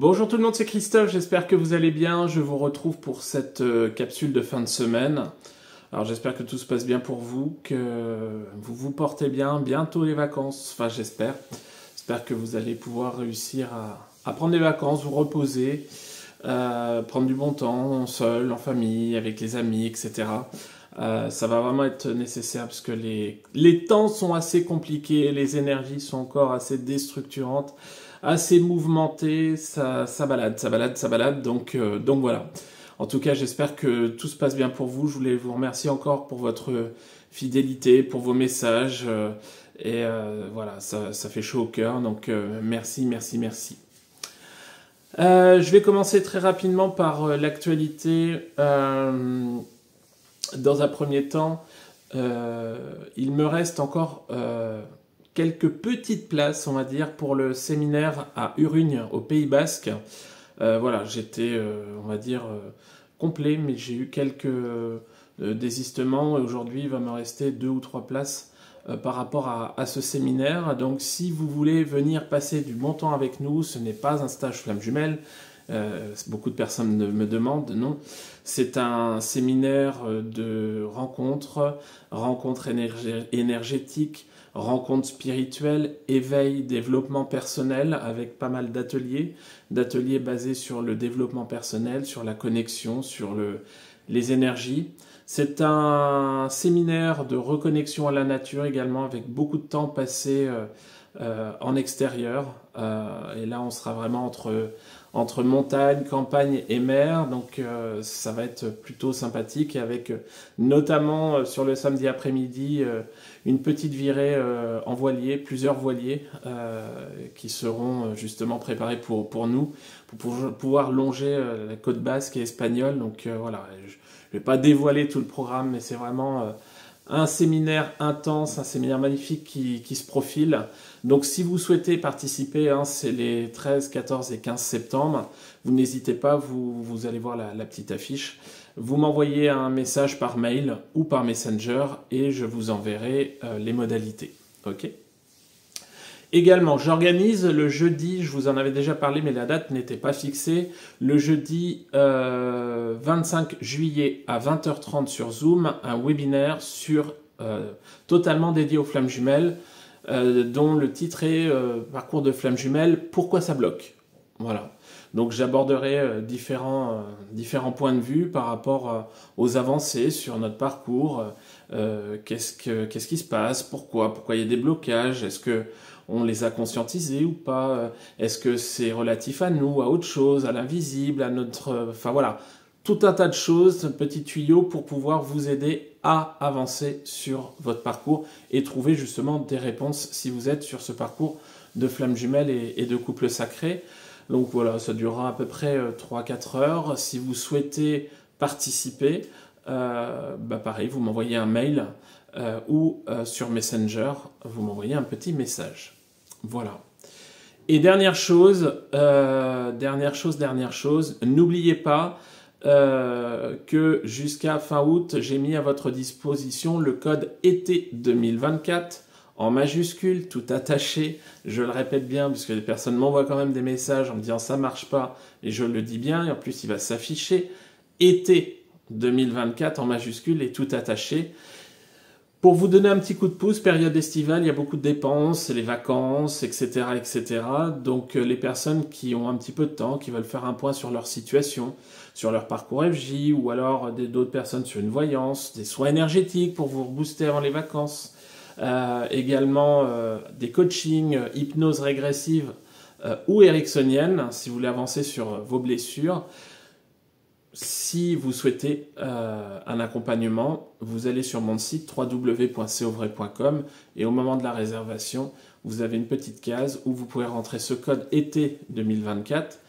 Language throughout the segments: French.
Bonjour tout le monde, c'est Christophe, j'espère que vous allez bien. Je vous retrouve pour cette capsule de fin de semaine. Alors j'espère que tout se passe bien pour vous, que vous vous portez bien, bientôt les vacances, enfin j'espère. J'espère que vous allez pouvoir réussir à prendre des vacances, vous reposer, prendre du bon temps, seul, en famille, avec les amis, etc. Ça va vraiment être nécessaire parce que les temps sont assez compliqués, les énergies sont encore assez déstructurantes, assez mouvementées, ça balade, donc voilà. En tout cas, j'espère que tout se passe bien pour vous. Je voulais vous remercier encore pour votre fidélité, pour vos messages, voilà, ça fait chaud au cœur, donc merci. Je vais commencer très rapidement par l'actualité. Dans un premier temps, il me reste encore quelques petites places, on va dire, pour le séminaire à Urugne, au Pays Basque. Voilà, j'étais, on va dire, complet, mais j'ai eu quelques désistements. Et aujourd'hui, il va me rester 2 ou 3 places par rapport à ce séminaire. Donc, si vous voulez venir passer du bon temps avec nous, ce n'est pas un stage flamme jumelle. Beaucoup de personnes me demandent, non. C'est un séminaire de rencontres énergétiques, rencontres spirituelles, éveil, développement personnel, avec pas mal d'ateliers basés sur le développement personnel, sur la connexion, sur les énergies. C'est un séminaire de reconnexion à la nature également, avec beaucoup de temps passé en extérieur. Et là, on sera vraiment entre montagne, campagne et mer, donc ça va être plutôt sympathique, avec notamment sur le samedi après-midi une petite virée en voilier, plusieurs voiliers qui seront justement préparés pour nous, pour pouvoir longer la côte basque et espagnole. Donc voilà, je ne vais pas dévoiler tout le programme, mais c'est vraiment un séminaire intense, un séminaire magnifique qui se profile. Donc si vous souhaitez participer, c'est les 13, 14 et 15 septembre, vous n'hésitez pas, vous allez voir la petite affiche. Vous m'envoyez un message par mail ou par Messenger et je vous enverrai les modalités. Ok ? Également, j'organise le jeudi, je vous en avais déjà parlé, mais la date n'était pas fixée, le jeudi 25 juillet à 20h30 sur Zoom, un webinaire totalement dédié aux flammes jumelles, dont le titre est Parcours de flammes jumelles, pourquoi ça bloque ? Voilà. Donc j'aborderai différents points de vue par rapport aux avancées sur notre parcours, qu'est-ce qui se passe, pourquoi il y a des blocages, est-ce que on les a conscientisés ou pas, est-ce que c'est relatif à nous, à autre chose, à l'invisible, à notre... Enfin voilà, tout un tas de choses, petits tuyaux pour pouvoir vous aider à avancer sur votre parcours et trouver justement des réponses si vous êtes sur ce parcours de flammes jumelles et de couple sacré. Donc voilà, ça durera à peu près 3-4 heures. Si vous souhaitez participer, pareil, vous m'envoyez un mail ou sur Messenger, vous m'envoyez un petit message. Voilà. Et dernière chose, n'oubliez pas que jusqu'à fin août, j'ai mis à votre disposition le code été 2024 en majuscule, tout attaché. Je le répète bien, puisque les personnes m'envoient quand même des messages en me disant ça marche pas, et je le dis bien, et en plus il va s'afficher été 2024 en majuscule et tout attaché. Pour vous donner un petit coup de pouce, période estivale, il y a beaucoup de dépenses, les vacances, etc. Donc les personnes qui ont un petit peu de temps, qui veulent faire un point sur leur situation, sur leur parcours FJ, ou alors d'autres personnes sur une voyance, des soins énergétiques pour vous rebooster avant les vacances, également des coachings, hypnose régressive ou ericksonienne, si vous voulez avancer sur vos blessures. Si vous souhaitez un accompagnement, vous allez sur mon site www.ceauvray.com et au moment de la réservation, vous avez une petite case où vous pouvez rentrer ce code été 2024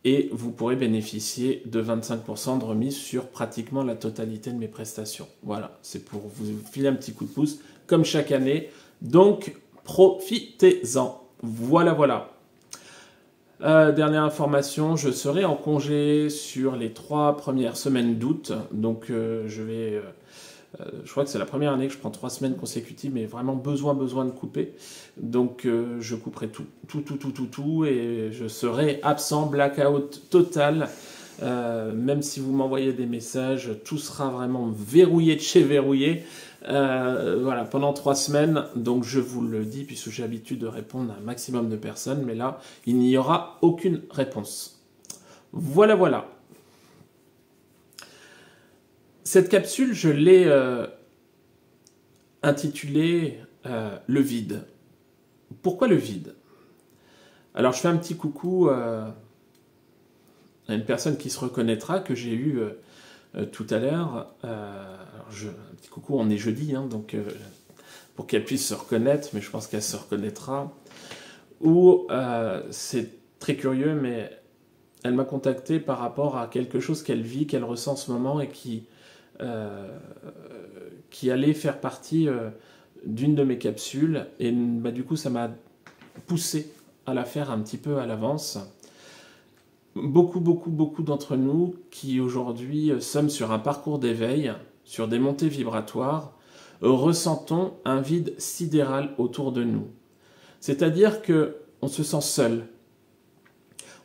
et vous pourrez bénéficier de 25% de remise sur pratiquement la totalité de mes prestations. Voilà, c'est pour vous filer un petit coup de pouce comme chaque année. Donc, profitez-en. Voilà. Dernière information, je serai en congé sur les 3 premières semaines d'août, donc je vais Je crois que c'est la première année que je prends 3 semaines consécutives, mais vraiment besoin de couper. Donc je couperai tout, et je serai absent, blackout total. Même si vous m'envoyez des messages, tout sera vraiment verrouillé de chez verrouillé. Voilà, pendant 3 semaines. Donc je vous le dis, puisque j'ai l'habitude de répondre à un maximum de personnes, mais là, il n'y aura aucune réponse. Voilà. Cette capsule, je l'ai intitulée Le vide. Pourquoi le vide? Alors je fais un petit coucou à une personne qui se reconnaîtra, que j'ai eu tout à l'heure. Un petit coucou, on est jeudi, hein, donc pour qu'elle puisse se reconnaître, mais je pense qu'elle se reconnaîtra. Ou c'est très curieux, mais elle m'a contacté par rapport à quelque chose qu'elle vit, qu'elle ressent en ce moment, et qui allait faire partie d'une de mes capsules, et bah, du coup ça m'a poussé à la faire un petit peu à l'avance. Beaucoup d'entre nous qui aujourd'hui sommes sur un parcours d'éveil, sur des montées vibratoires, ressentons un vide sidéral autour de nous. C'est-à-dire qu'on se sent seul.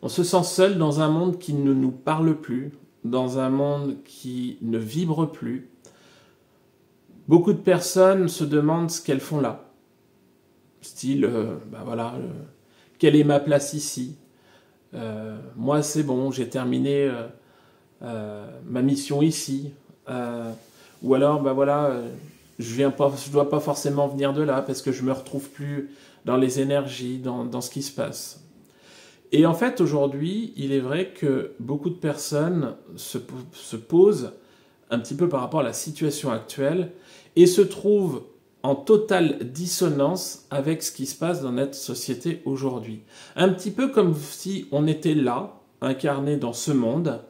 On se sent seul dans un monde qui ne nous parle plus, dans un monde qui ne vibre plus. Beaucoup de personnes se demandent ce qu'elles font là. Style, quelle est ma place ici? Moi, c'est bon, j'ai terminé ma mission ici. Ou alors, je dois pas forcément venir de là parce que je me retrouve plus dans les énergies, dans ce qui se passe. Et en fait, aujourd'hui, il est vrai que beaucoup de personnes se posent un petit peu par rapport à la situation actuelle et se trouvent en totale dissonance avec ce qui se passe dans notre société aujourd'hui. Un petit peu comme si on était là, incarné dans ce monde,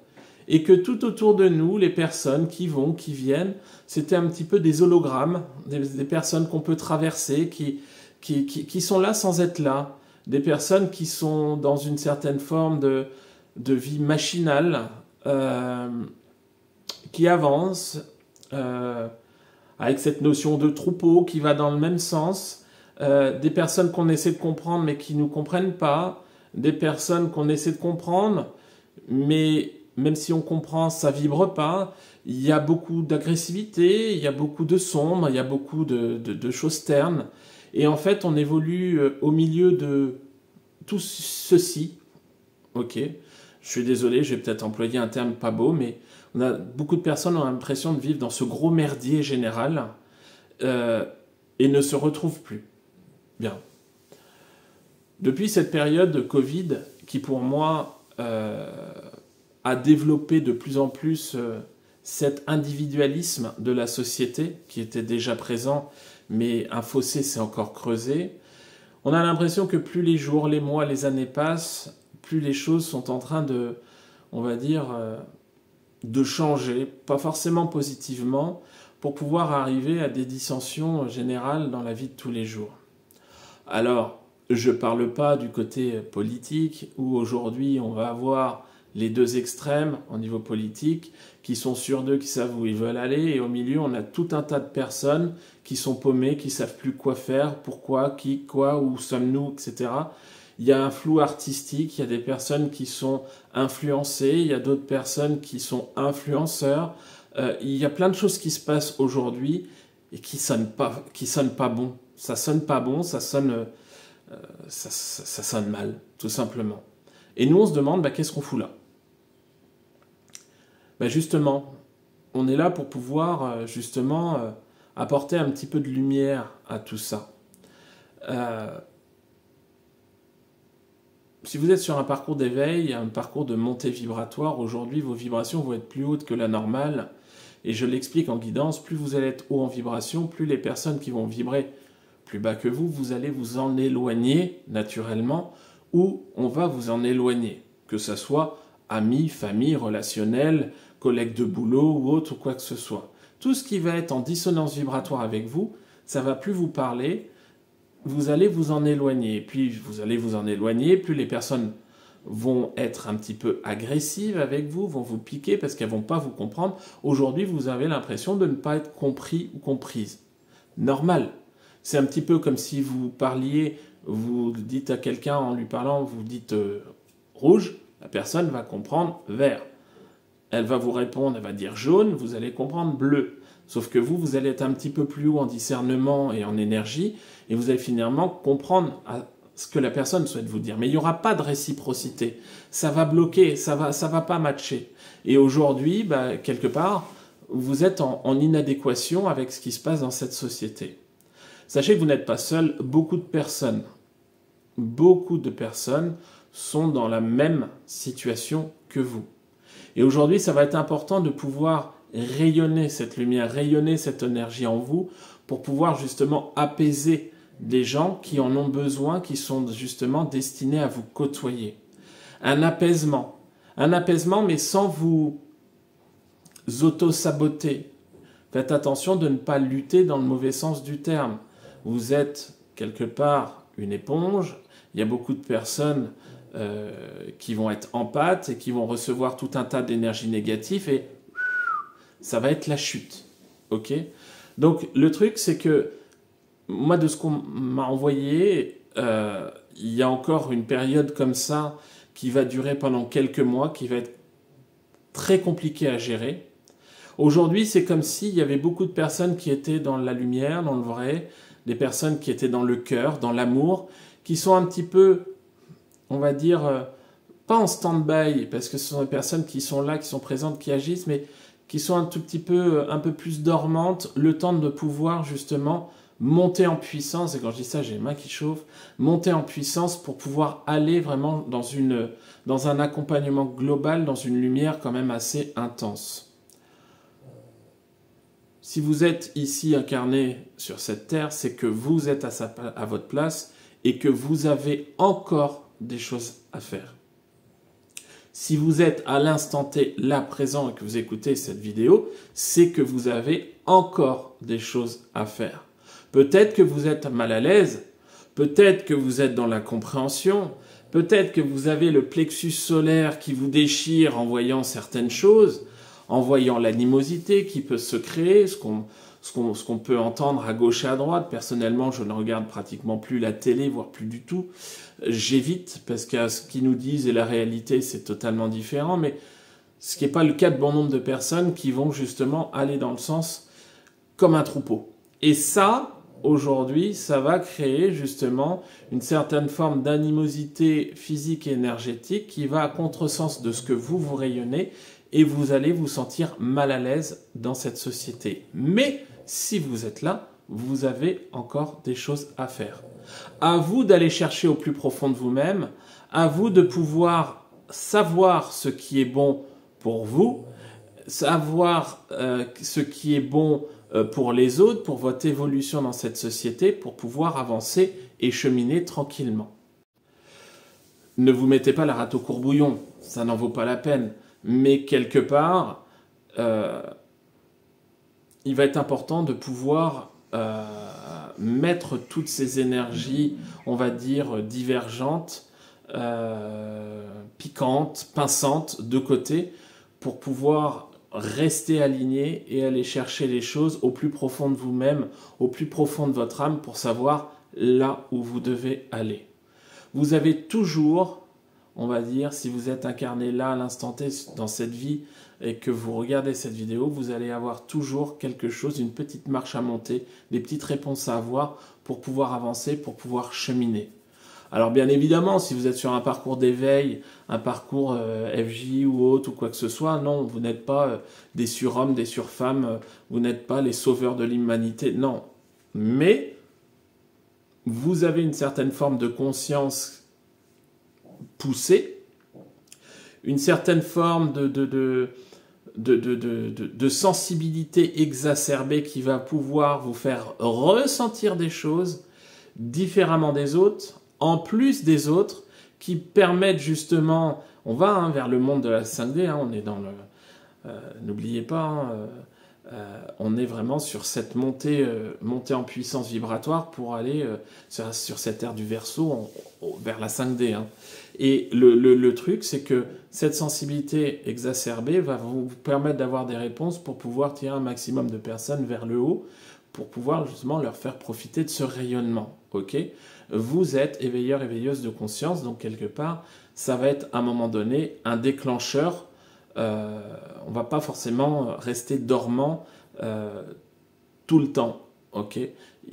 et que tout autour de nous, les personnes qui vont, qui viennent, c'était un petit peu des hologrammes, des personnes qu'on peut traverser, qui sont là sans être là, des personnes qui sont dans une certaine forme de vie machinale, qui avancent, avec cette notion de troupeau qui va dans le même sens, des personnes qu'on essaie de comprendre mais qui ne nous comprennent pas, des personnes qu'on essaie de comprendre, mais même si on comprend, ça vibre pas. Il y a beaucoup d'agressivité, il y a beaucoup de sombre, il y a beaucoup de choses ternes. Et en fait, on évolue au milieu de tout ceci. Ok, je suis désolé, j'ai peut-être employé un terme pas beau, mais beaucoup de personnes ont l'impression de vivre dans ce gros merdier général et ne se retrouvent plus. Bien. Depuis cette période de Covid, qui pour moi a développé de plus en plus cet individualisme de la société, qui était déjà présent, mais un fossé s'est encore creusé, on a l'impression que plus les jours, les mois, les années passent, plus les choses sont en train de, on va dire, de changer, pas forcément positivement, pour pouvoir arriver à des dissensions générales dans la vie de tous les jours. Alors, je ne parle pas du côté politique, où aujourd'hui on va avoir les deux extrêmes au niveau politique, qui sont sûrs d'eux, qui savent où ils veulent aller, et au milieu on a tout un tas de personnes qui sont paumées, qui ne savent plus quoi faire, pourquoi, qui, quoi, où sommes-nous, etc. Il y a un flou artistique, il y a des personnes qui sont influencées, il y a d'autres personnes qui sont influenceurs. Il y a plein de choses qui se passent aujourd'hui et qui sonnent pas bon. Ça sonne pas bon, ça sonne mal, tout simplement. Et nous, on se demande, qu'est-ce qu'on fout là? Justement, on est là pour pouvoir apporter un petit peu de lumière à tout ça. Si vous êtes sur un parcours d'éveil, un parcours de montée vibratoire, aujourd'hui, vos vibrations vont être plus hautes que la normale. Et je l'explique en guidance, plus vous allez être haut en vibration, plus les personnes qui vont vibrer plus bas que vous, vous allez vous en éloigner naturellement, ou on va vous en éloigner, que ce soit amis, famille, relationnels, collègues de boulot ou autre, ou quoi que ce soit. Tout ce qui va être en dissonance vibratoire avec vous, ça ne va plus vous parler, vous allez vous en éloigner. Puis vous allez vous en éloigner, plus les personnes vont être un petit peu agressives avec vous, vont vous piquer parce qu'elles ne vont pas vous comprendre. Aujourd'hui, vous avez l'impression de ne pas être compris ou comprise. Normal. C'est un petit peu comme si vous parliez, vous dites à quelqu'un en lui parlant, vous dites rouge, la personne va comprendre vert. Elle va vous répondre, elle va dire jaune, vous allez comprendre bleu. Sauf que vous allez être un petit peu plus haut en discernement et en énergie, et vous allez finalement comprendre ce que la personne souhaite vous dire. Mais il n'y aura pas de réciprocité. Ça va bloquer, ça va pas matcher. Et aujourd'hui, quelque part, vous êtes en inadéquation avec ce qui se passe dans cette société. Sachez que vous n'êtes pas seul. Beaucoup de personnes sont dans la même situation que vous. Et aujourd'hui, ça va être important de pouvoir rayonner cette lumière, rayonner cette énergie en vous pour pouvoir justement apaiser des gens qui en ont besoin, qui sont justement destinés à vous côtoyer. Un apaisement, mais sans vous auto-saboter. Faites attention de ne pas lutter dans le mauvais sens du terme. Vous êtes quelque part une éponge, il y a beaucoup de personnes qui vont être en pâte et qui vont recevoir tout un tas d'énergie négative et ça va être la chute. Ok ? Donc le truc c'est que moi de ce qu'on m'a envoyé, il y a encore une période comme ça qui va durer pendant quelques mois, qui va être très compliquée à gérer. Aujourd'hui c'est comme s'il y avait beaucoup de personnes qui étaient dans la lumière, dans le vrai, des personnes qui étaient dans le cœur, dans l'amour, qui sont un petit peu, on va dire, pas en stand-by, parce que ce sont des personnes qui sont là, qui sont présentes, qui agissent, mais qui sont un tout petit peu, un peu plus dormantes, le temps de pouvoir justement monter en puissance, et quand je dis ça, j'ai les mains qui chauffent, monter en puissance pour pouvoir aller vraiment dans un accompagnement global, dans une lumière quand même assez intense. Si vous êtes ici incarné sur cette terre, c'est que vous êtes à votre place et que vous avez encore des choses à faire. Si vous êtes à l'instant T, là, présent, et que vous écoutez cette vidéo, c'est que vous avez encore des choses à faire. Peut-être que vous êtes mal à l'aise, peut-être que vous êtes dans l'incompréhension, peut-être que vous avez le plexus solaire qui vous déchire en voyant certaines choses, en voyant l'animosité qui peut se créer, ce qu'on peut entendre à gauche et à droite. Personnellement, je ne regarde pratiquement plus la télé, voire plus du tout. J'évite, parce que ce qu'ils nous disent et la réalité, c'est totalement différent, mais ce qui n'est pas le cas de bon nombre de personnes qui vont justement aller dans le sens comme un troupeau. Et ça, aujourd'hui, ça va créer justement une certaine forme d'animosité physique et énergétique qui va à contresens de ce que vous rayonnez, et vous allez vous sentir mal à l'aise dans cette société. Mais si vous êtes là, vous avez encore des choses à faire. À vous d'aller chercher au plus profond de vous-même, à vous de pouvoir savoir ce qui est bon pour vous, savoir ce qui est bon pour les autres, pour votre évolution dans cette société, pour pouvoir avancer et cheminer tranquillement. Ne vous mettez pas la rate au courbouillon, ça n'en vaut pas la peine. Mais quelque part, il va être important de pouvoir mettre toutes ces énergies, on va dire, divergentes, piquantes, pinçantes, de côté, pour pouvoir rester aligné et aller chercher les choses au plus profond de vous-même, au plus profond de votre âme, pour savoir là où vous devez aller. Vous avez toujours... On va dire, si vous êtes incarné là, à l'instant T, dans cette vie, et que vous regardez cette vidéo, vous allez avoir toujours quelque chose, une petite marche à monter, des petites réponses à avoir pour pouvoir avancer, pour pouvoir cheminer. Alors bien évidemment, si vous êtes sur un parcours d'éveil, un parcours FJ ou autre, ou quoi que ce soit, non, vous n'êtes pas des surhommes, des surfemmes, vous n'êtes pas les sauveurs de l'humanité, non. Mais vous avez une certaine forme de conscience poussée, une certaine forme de sensibilité exacerbée qui va pouvoir vous faire ressentir des choses différemment des autres, en plus des autres, qui permettent justement, on va vers le monde de la 5D, on est dans le... n'oubliez pas, on est vraiment sur cette montée en puissance vibratoire pour aller sur cette ère du Verseau vers la 5D. Et le truc, c'est que cette sensibilité exacerbée va vous permettre d'avoir des réponses pour pouvoir tirer un maximum de personnes vers le haut, pour pouvoir justement leur faire profiter de ce rayonnement. Ok ? Vous êtes éveilleur, éveilleuse de conscience, donc quelque part, ça va être à un moment donné un déclencheur. On ne va pas forcément rester dormant tout le temps. Ok ?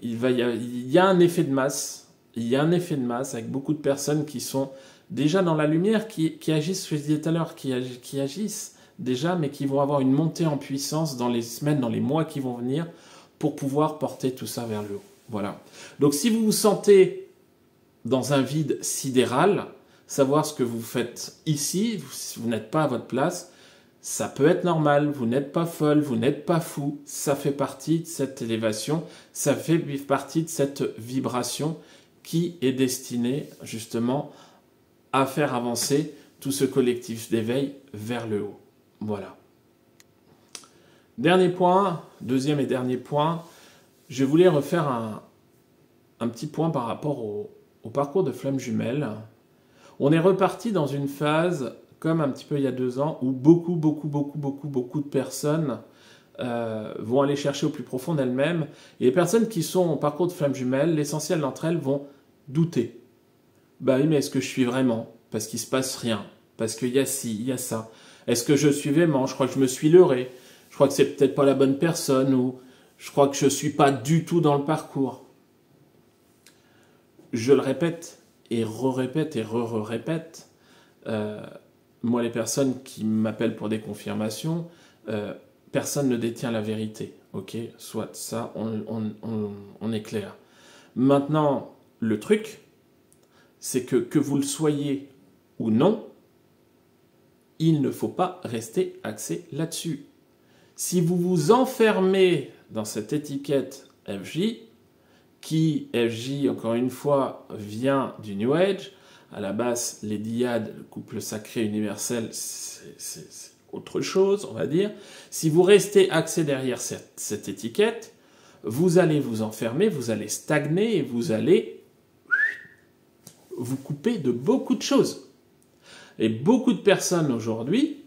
Il y a un effet de masse. Il y a un effet de masse avec beaucoup de personnes qui sont déjà dans la lumière, qui agissent, je disais tout à l'heure, qui agissent déjà, mais qui vont avoir une montée en puissance dans les semaines, dans les mois qui vont venir, pour pouvoir porter tout ça vers le haut. Voilà. Donc si vous vous sentez dans un vide sidéral, savoir ce que vous faites ici, vous n'êtes pas à votre place, ça peut être normal, vous n'êtes pas folle, vous n'êtes pas fou, ça fait partie de cette élévation, ça fait partie de cette vibration qui est destinée justement à faire avancer tout ce collectif d'éveil vers le haut. Voilà. Dernier point, deuxième et dernier point, je voulais refaire un petit point par rapport au parcours de Flamme Jumelle. On est reparti dans une phase, comme un petit peu il y a 2 ans, où beaucoup de personnes vont aller chercher au plus profond d'elles-mêmes. Et les personnes qui sont au parcours de Flamme Jumelle, l'essentiel d'entre elles vont douter. Bah oui, mais est-ce que je suis vraiment? Parce qu'il ne se passe rien. Parce qu'il y a ci, il y a ça. Est-ce que je suis vraiment? Je crois que je me suis leurré. Je crois que c'est peut-être pas la bonne personne, ou je crois que je ne suis pas du tout dans le parcours. Je le répète, et re-répète, et re-répète. Moi, les personnes qui m'appellent pour des confirmations, personne ne détient la vérité. Ok, soit ça, on est clair. Maintenant, le truc, c'est que vous le soyez ou non, il ne faut pas rester axé là-dessus. Si vous vous enfermez dans cette étiquette FJ, qui, FJ, encore une fois, vient du New Age, à la base, les dyades, le couple sacré universel, c'est autre chose, on va dire. Si vous restez axé derrière cette étiquette, vous allez vous enfermer, vous allez stagner et vous allez vous couper de beaucoup de choses. Et beaucoup de personnes aujourd'hui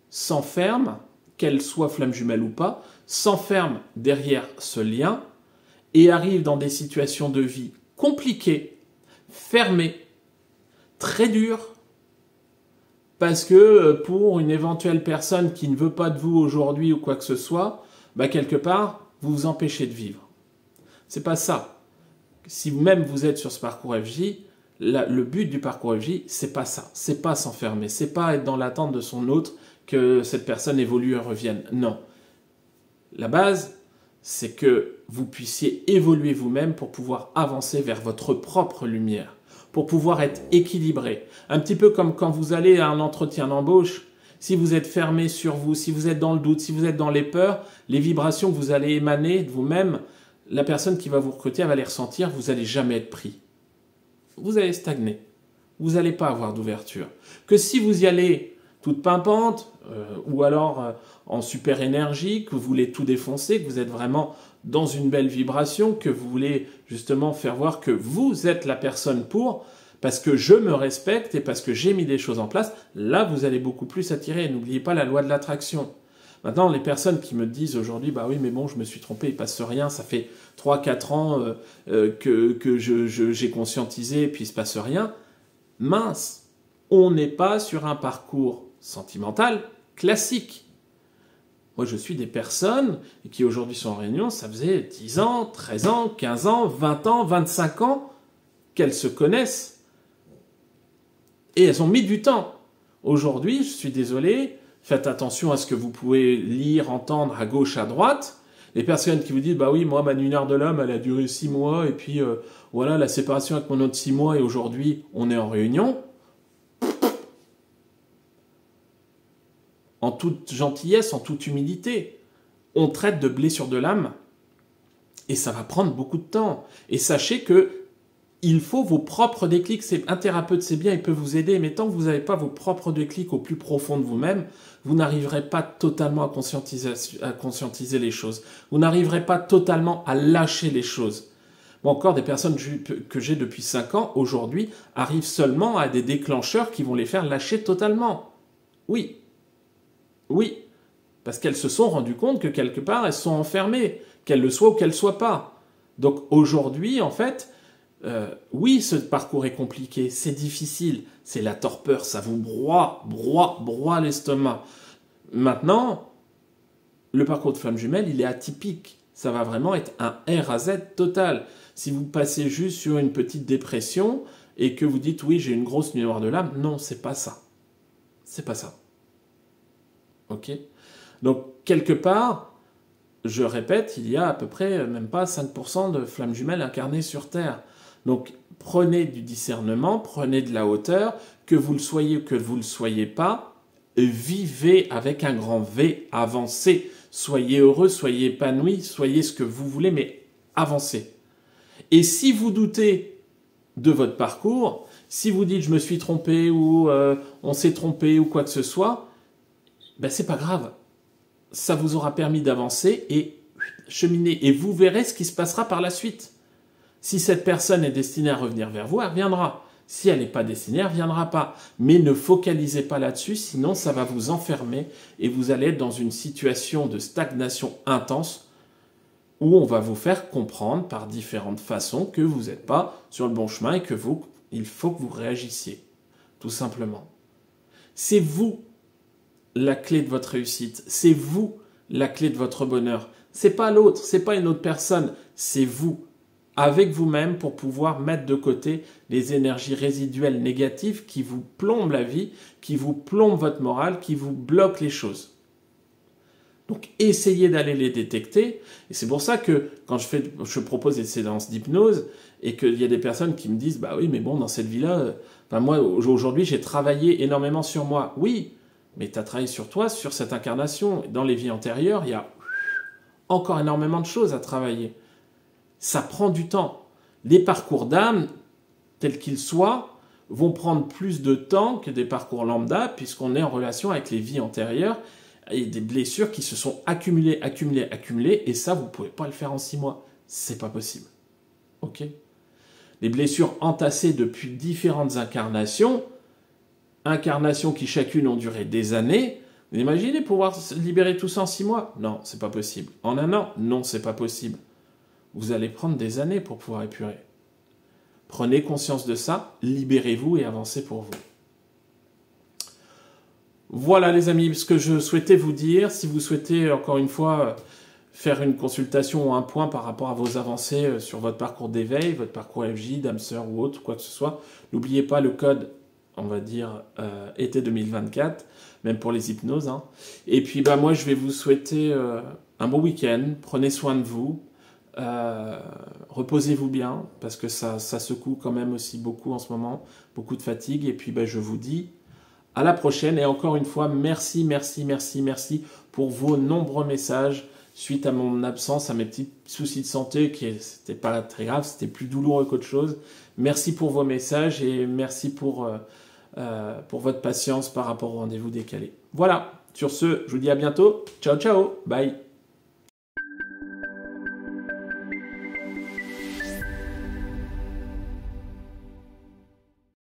s'enferment, qu'elles soient flammes jumelles ou pas, s'enferment derrière ce lien et arrivent dans des situations de vie compliquées, fermées, très dures, parce que pour une éventuelle personne qui ne veut pas de vous aujourd'hui ou quoi que ce soit, bah quelque part, vous vous empêchez de vivre. C'est pas ça. Si vous-même vous êtes sur ce parcours FJ, le but du parcours FJ, c'est pas ça. C'est pas s'enfermer. C'est pas être dans l'attente de son autre que cette personne évolue et revienne. Non. La base, c'est que vous puissiez évoluer vous-même pour pouvoir avancer vers votre propre lumière, pour pouvoir être équilibré. Un petit peu comme quand vous allez à un entretien d'embauche, si vous êtes fermé sur vous, si vous êtes dans le doute, si vous êtes dans les peurs, les vibrations que vous allez émaner de vous-même, la personne qui va vous recruter, elle va les ressentir, vous n'allez jamais être pris. Vous allez stagner. Vous n'allez pas avoir d'ouverture. Que si vous y allez toute pimpante, ou alors en super énergie, que vous voulez tout défoncer, que vous êtes vraiment dans une belle vibration, que vous voulez justement faire voir que vous êtes la personne pour, parce que je me respecte et parce que j'ai mis des choses en place, là vous allez beaucoup plus attirer. N'oubliez pas la loi de l'attraction. Maintenant, les personnes qui me disent aujourd'hui, bah oui, mais bon, je me suis trompé, il passe rien, ça fait 3-4 ans que j'ai conscientisé et puis il se passe rien. Mince, on n'est pas sur un parcours sentimental classique. Moi, je suis des personnes qui aujourd'hui sont en réunion, ça faisait 10 ans, 13 ans, 15 ans, 20 ans, 25 ans qu'elles se connaissent. Et elles ont mis du temps. Aujourd'hui, je suis désolé, faites attention à ce que vous pouvez lire, entendre à gauche, à droite. Les personnes qui vous disent, bah oui, moi, ma lunaire de l'homme, elle a duré 6 mois, et puis voilà, la séparation avec mon autre 6 mois, et aujourd'hui, on est en réunion. En toute gentillesse, en toute humilité, on traite de blessure de l'âme, et ça va prendre beaucoup de temps. Et sachez que il faut vos propres déclics. Un thérapeute, c'est bien, il peut vous aider, mais tant que vous n'avez pas vos propres déclics au plus profond de vous-même, vous n'arriverez pas totalement à conscientiser les choses. Vous n'arriverez pas totalement à lâcher les choses. Bon, encore des personnes que j'ai depuis 5 ans, aujourd'hui, arrivent seulement à des déclencheurs qui vont les faire lâcher totalement. Oui. Oui. Parce qu'elles se sont rendues compte que quelque part, elles sont enfermées, qu'elles le soient ou qu'elles ne soient pas. Donc aujourd'hui, en fait, oui, ce parcours est compliqué, c'est difficile, c'est la torpeur, ça vous broie l'estomac. Maintenant, le parcours de flamme jumelle, il est atypique. Ça va vraiment être un R à Z total. Si vous passez juste sur une petite dépression et que vous dites oui, j'ai une grosse nuit noire de l'âme, non, c'est pas ça. C'est pas ça. Ok ? Donc, quelque part, je répète, il y a à peu près même pas 5% de flammes jumelles incarnées sur Terre. Donc, prenez du discernement, prenez de la hauteur, que vous le soyez ou que vous ne le soyez pas, vivez avec un grand V, avancez. Soyez heureux, soyez épanoui, soyez ce que vous voulez, mais avancez. Et si vous doutez de votre parcours, si vous dites je me suis trompé ou on s'est trompé ou quoi que ce soit, ben c'est pas grave. Ça vous aura permis d'avancer et cheminer. Et vous verrez ce qui se passera par la suite. Si cette personne est destinée à revenir vers vous, elle reviendra. Si elle n'est pas destinée, elle ne reviendra pas. Mais ne focalisez pas là-dessus, sinon ça va vous enfermer et vous allez être dans une situation de stagnation intense où on va vous faire comprendre par différentes façons que vous n'êtes pas sur le bon chemin et que il faut que vous réagissiez. Tout simplement. C'est vous la clé de votre réussite. C'est vous la clé de votre bonheur. C'est pas l'autre, c'est pas une autre personne, c'est vous. Avec vous-même pour pouvoir mettre de côté les énergies résiduelles négatives qui vous plombent la vie, qui vous plombent votre morale, qui vous bloquent les choses. Donc essayez d'aller les détecter. Et c'est pour ça que quand je propose des séances d'hypnose et qu'il y a des personnes qui me disent « Bah oui, mais bon, dans cette vie-là, moi, aujourd'hui, j'ai travaillé énormément sur moi. » Oui, mais tu as travaillé sur toi, sur cette incarnation. Dans les vies antérieures, il y a encore énormément de choses à travailler. Ça prend du temps. Les parcours d'âme, tels qu'ils soient, vont prendre plus de temps que des parcours lambda, puisqu'on est en relation avec les vies antérieures et des blessures qui se sont accumulées, et ça, vous ne pouvez pas le faire en 6 mois. C'est pas possible. Ok ? Les blessures entassées depuis différentes incarnations qui chacune ont duré des années, vous imaginez pouvoir libérer tout ça en 6 mois ? Non, c'est pas possible. En 1 an ? Non, c'est pas possible. Vous allez prendre des années pour pouvoir épurer. Prenez conscience de ça, libérez-vous et avancez pour vous. Voilà les amis, ce que je souhaitais vous dire. Si vous souhaitez encore une fois faire une consultation ou un point par rapport à vos avancées sur votre parcours d'éveil, votre parcours FJ, d'âme sœur ou autre, quoi que ce soit, n'oubliez pas le code, on va dire, été 2024, même pour les hypnoses. Hein. Et puis moi je vais vous souhaiter un bon week-end, prenez soin de vous. Reposez-vous bien parce que ça secoue quand même aussi beaucoup en ce moment, beaucoup de fatigue et puis je vous dis à la prochaine et encore une fois merci pour vos nombreux messages suite à mon absence, à mes petits soucis de santé c'était pas très grave, c'était plus douloureux qu'autre chose. Merci pour vos messages et merci pour votre patience par rapport au rendez-vous décalé. Voilà, sur ce, je vous dis à bientôt, ciao, bye.